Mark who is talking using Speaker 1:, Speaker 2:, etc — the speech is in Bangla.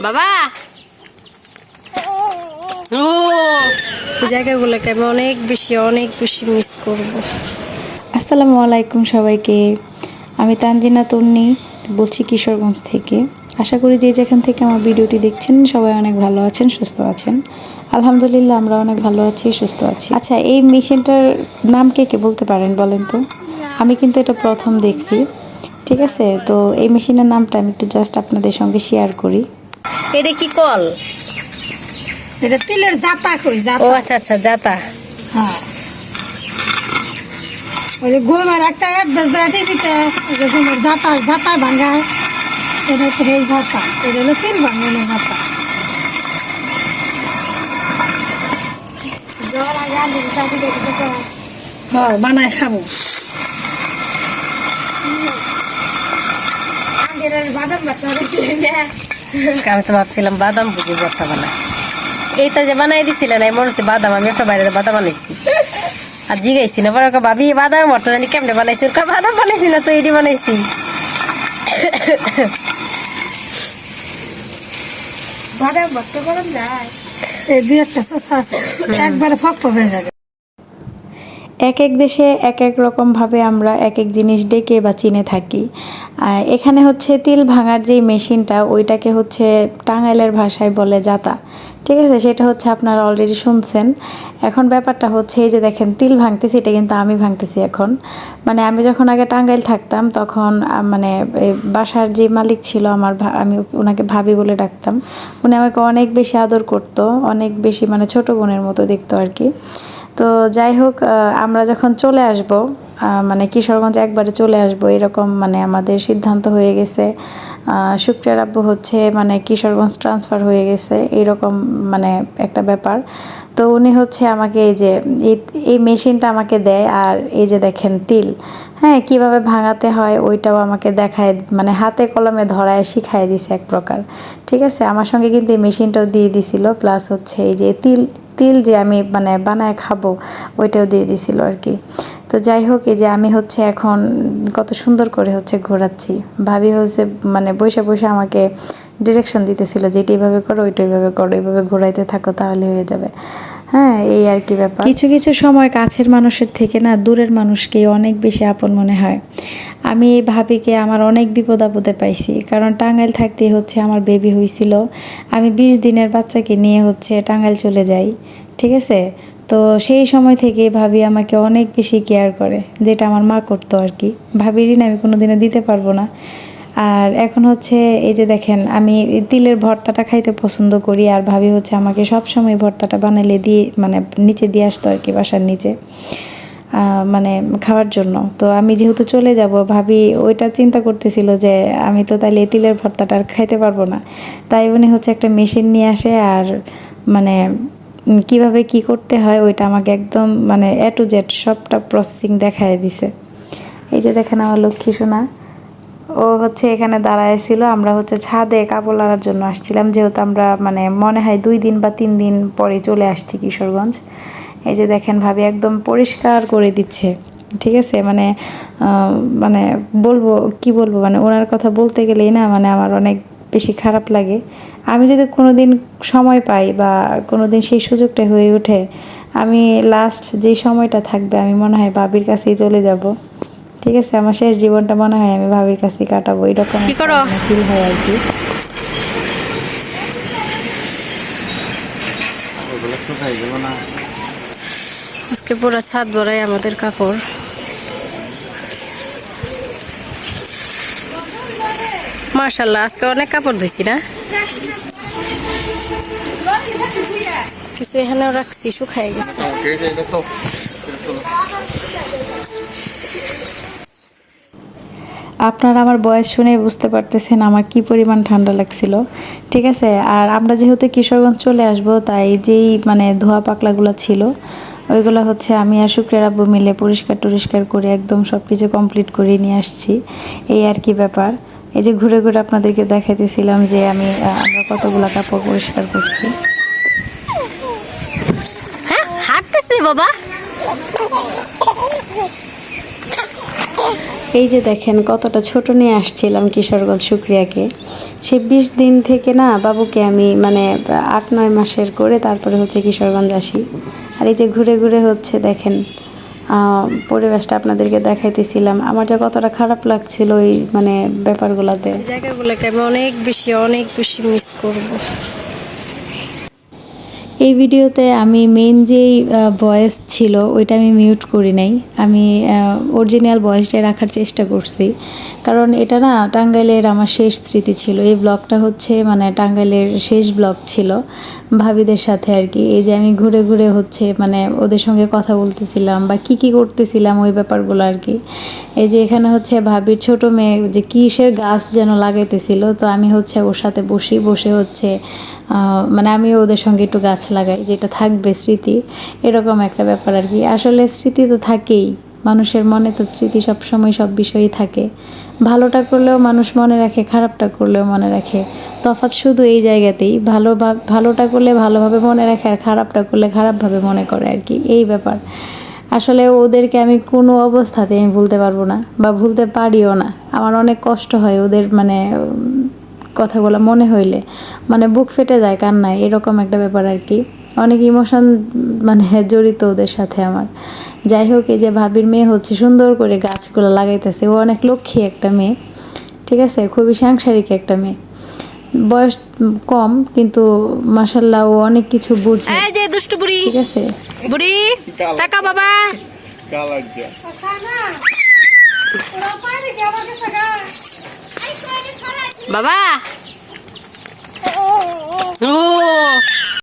Speaker 1: বাবা ও এই জায়গাগুলোকে আমি অনেক বেশি মিস করব।
Speaker 2: আসসালামু আলাইকুম সবাইকে, আমি তানজিনা তন্নি বলছি কিশোরগঞ্জ থেকে। আশা করি যে যেখান থেকে আমার ভিডিওটি দেখছেন সবাই অনেক ভালো আছেন, সুস্থ আছেন। আলহামদুলিল্লাহ আমরা অনেক ভালো আছি, সুস্থ আছি। আচ্ছা, এই মেশিনটার নাম কে কে বলতে পারেন বলেন তো? আমি কিন্তু এটা প্রথম দেখছি। ঠিক আছে, তো এই মেশিনের নামটা আমি একটু জাস্ট আপনাদের সঙ্গে শেয়ার করি।
Speaker 1: এটা কি কল?
Speaker 3: এটা তিলের জাতা কই জাতা।
Speaker 1: ও আচ্ছা আচ্ছা, জাতা।
Speaker 3: হ্যাঁ, ওই যে ঘুমের একটা অ্যাড্রেস দেয় টিভিতে, ওই যে ঘুমের জাতা ভাঙায়, এটা হচ্ছে এই জাতা, এটা হলো তিল ভাঙানোর জাতা। জ্বর আগে আনলে চাকরি দেখে হ্যাঁ বানায় খাবো। বাদাম বাচ্চা
Speaker 1: আমি তো ভাবছিলাম বাদাম বুঝি ভর্তা বানায়। এইটা যে বানাই দিছিলে না, মনে হচ্ছে বাদাম। আমি একটা বাইরে বাদাম বানাইছি আর জিগাইছি না, পরে ভাবি বাদাম ভর্তা জানি কেমনে বানাইছি। ওর বাদাম বানাইছি না, তো এটি বানাইছি।
Speaker 3: বাদাম ভর্তা করেন যায়, এই দুই একটা শসা আছে, একবারে ফক হয়ে যাবে।
Speaker 2: এক এক দেশে এক এক রকমভাবে আমরা এক এক জিনিস ডেকে বা চিনে থাকি। এখানে হচ্ছে তিল ভাঙার যে মেশিনটা, ওইটাকে হচ্ছে টাঙ্গাইলের ভাষায় বলে জাতা। ঠিক আছে, সেটা হচ্ছে আপনারা অলরেডি শুনছেন। এখন ব্যাপারটা হচ্ছে এই যে দেখেন তিল ভাঙতেছি, এটা কিন্তু আমি ভাঙতেছি এখন। মানে আমি যখন আগে টাঙ্গাইল থাকতাম তখন মানে বাসার যে মালিক ছিল আমার, আমি ওনাকে ভাবি বলে ডাকতাম। উনি আমাকে অনেক বেশি আদর করতো, অনেক বেশি মানে ছোট বোনের মতো দেখতো আর কি। তো যাই হোক, আমরা যখন চলে আসব, মানে কিশোরগঞ্জ একবারে চলে আসব এরকম মানে আমাদের সিদ্ধান্ত হয়ে গেছে। শুক্রিয়ার আব্বু হচ্ছে মানে কিশোরগঞ্জ ট্রান্সফার হয়ে গেছে, এইরকম মানে একটা ব্যাপার। তো উনি হচ্ছে আমাকে এই যে এই মেশিনটা আমাকে দেয়, আর এই যে দেখেন তিল, হ্যাঁ কীভাবে ভাঙাতে হয় ওইটাও আমাকে দেখায়, মানে হাতে কলমে ধরায় শিখাই দিছে এক প্রকার। ঠিক আছে, আমার সঙ্গে কিন্তু এই মেশিনটাও দিয়ে দিছিল, প্লাস হচ্ছে এই যে তিল যে আমি মানে বানায় খাবো ওইটাও দিয়ে দিছিল আর কি। তো যাই হোক, এই যে আমি হচ্ছে এখন কত সুন্দর করে হচ্ছে ঘোরাচ্ছি। ভাবি হচ্ছে মানে বসে বসে আমাকে ডিরেকশন দিতেছিল যে এটা এইভাবে করো, ওইটা এইভাবে করো, এইভাবে ঘোরাইতে থাকো তাহলে হয়ে যাবে। হ্যাঁ, এই আর কি ব্যাপার। কিছু কিছু সময় কাছের মানুষের থেকে না দূরের মানুষকে অনেক বেশি আপন মনে হয়। আমি এই ভাবিকে আমার অনেক বিপদ আপদে পাইছি, কারণ টাঙ্গাইল থাকতে হচ্ছে আমার বেবি হয়েছিল। আমি 20 দিনের বাচ্চাকে নিয়ে হচ্ছে টাঙ্গাইল চলে যাই। ঠিক আছে, তো সেই সময় থেকে ভাবি আমাকে অনেক বেশি কেয়ার করে, যেটা আমার মা করতো আর কি। ভাবির ঋণ আমি কোনোদিনও দিতে পারবো না। আর এখন হচ্ছে এই যে দেখেন আমি তিলের ভর্তাটা খাইতে পছন্দ করি, আর ভাবি হচ্ছে আমাকে সবসময় ভর্তাটা বানালে দিয়ে মানে নিচে দিয়ে আসতো আর কি, বাসার নিচে মানে খাওয়ার জন্য। তো আমি যেহেতু চলে যাব, ভাবি ওইটা চিন্তা করতেছিল যে আমি তো তাহলে তিলের ভর্তাটা আর খাইতে পারবো না। তাই উনি হচ্ছে একটা মেশিন নিয়ে আসে, আর মানে কিভাবে কি করতে হয় ওইটা আমাকে একদম মানে A to Z সবটা প্রসেসিং দেখায় দিছে। এই যে দেখেন আমার লক্ষ্মী সোনা, ও হচ্ছে এখানে দাঁড়ায় ছিল। আমরা হচ্ছে ছাদে কাপড় লাগার জন্য আসছিলাম, যেহেতু আমরা মানে মনে হয় 2 দিন বা 3 দিন পরে চলে আসছি কিশোরগঞ্জ। এই যে দেখেন ভাবি একদম পরিষ্কার করে দিচ্ছে। ঠিক আছে, মানে মানে কি বলবো মানে ওনার কথা বলতে গেলেই না মানে আমার অনেক বেশি খারাপ লাগে। আমি যদি কোনো দিন সময় পাই বা কোনো দিন সেই সুযোগটা হয়ে ওঠে, আমি লাস্ট যেই সময়টা থাকবে আমি মনে হয় ভাবির কাছেই চলে যাব। ঠিক আছে, আমার শেষ জীবনটা মনে হয় আমি ভাবির কাছেই কাটাবো, এরকম ফিল হয় আর কি।
Speaker 1: আজকে পুরো ছাদ ভরাই আমাদের কাপড়। মাশাআল্লাহ, আজকে অনেক কাপড় ধুইছি না? কিছু এখানেও রাখছি, শুকায় গেছে।
Speaker 2: আপনারা আমার বয়স শুনে বুঝতে পারতেছেন আমার কি পরিমাণ ঠান্ডা লাগছিল। ঠিক আছে, আর আমরা যেহেতু কিশোরগঞ্জ চলে আসব, তাই যেই মানে ধোয়া পাকলাগুলো ছিল ওইগুলো হচ্ছে আমি আর শুক্রিয়ার আব্বু মিলে পরিষ্কার করে একদম সব কিছু কমপ্লিট করে নিয়ে আসছি। এই আর কি ব্যাপার। এই যে ঘুরে ঘুরে আপনাদেরকে দেখাইতেছিলাম যে আমরা কতগুলো কাপড় পরিষ্কার করছি।
Speaker 1: হ্যাঁ, হাঁটতেছি বাবা।
Speaker 2: এই যে দেখেন কতটা ছোট নিয়ে আসছিলাম কিশোরগঞ্জ শুক্রিয়াকে, সেই 20 দিন থেকে না বাবুকে আমি মানে 8-9 মাসের করে তারপরে হচ্ছে কিশোরগঞ্জ আসি। আর এই যে ঘুরে ঘুরে হচ্ছে দেখেন পরিবেশটা আপনাদেরকে দেখাইতেছিলাম, আমার যে কতটা খারাপ লাগছিল এই মানে ব্যাপারগুলোতে।
Speaker 1: জায়গাগুলোকে আমি অনেক বেশি মিস করবো।
Speaker 2: এই ভিডিওতে আমি মেন যেই ভয়েস ছিল ওইটা আমি মিউট করি নাই, আমি অরিজিনাল ভয়েসটাই রাখার চেষ্টা করছি, কারণ এটা না টাঙ্গাইলের আমার শেষ স্মৃতি ছিল। এই ব্লগটা হচ্ছে মানে টাঙ্গাইলের শেষ ব্লগ ছিল ভাবিদের সাথে আর কি। এই যে আমি ঘুরে ঘুরে হচ্ছে মানে ওদের সঙ্গে কথা বলতেছিলাম বা কি করতেছিলাম ওই ব্যাপারগুলো আর কি। এই যে এখানে হচ্ছে ভাবির ছোট মেয়ে যে কিসের গাছ যেন লাগাইতেছিল, তো আমি হচ্ছে ওর সাথে বসে হচ্ছে মানে আমি ওদের সঙ্গে একটু গাছ লাগাই, যেটা থাকবে স্মৃতি, এরকম একটা ব্যাপার আর কি। আসলে স্মৃতি তো থাকেই, মানুষের মনে তো স্মৃতি সবসময় সব বিষয়ই থাকে। ভালোটা করলেও মানুষ মনে রাখে, খারাপটা করলেও মনে রাখে, তফাৎ শুধু এই জায়গাতেই। ভালোটা করলে ভালোভাবে মনে রাখে, আর খারাপটা করলে খারাপভাবে মনে করে আর কি, এই ব্যাপার। আসলে ওদেরকে আমি কোনো অবস্থাতে আমি ভুলতে পারবো না বা ভুলতে পারিও না। আমার অনেক কষ্ট হয় ওদের মানে কথাগুলো মনে হইলে, মানে বুক ফেটে যায় কান্নায়, এরকম একটা ব্যাপার আর কি। অনেক ইমোশন মানে জড়িত ওদের সাথে আমার। যাই হোক, এই যে ভাবির মেয়ে হচ্ছে সুন্দর করে গাছগুলো লাগাইতেছে, ও অনেক লক্ষ্মী একটা মেয়ে, ঠিক আছে, খুবই সাংসারিক একটা মেয়ে, বয়স কম কিন্তু মাশাল্লাহ ও অনেক কিছু বুঝে।
Speaker 1: এই যে দুষ্টু বুড়ি,
Speaker 2: ঠিক আছে
Speaker 1: বুড়ি টাকা বাবা বাবা ও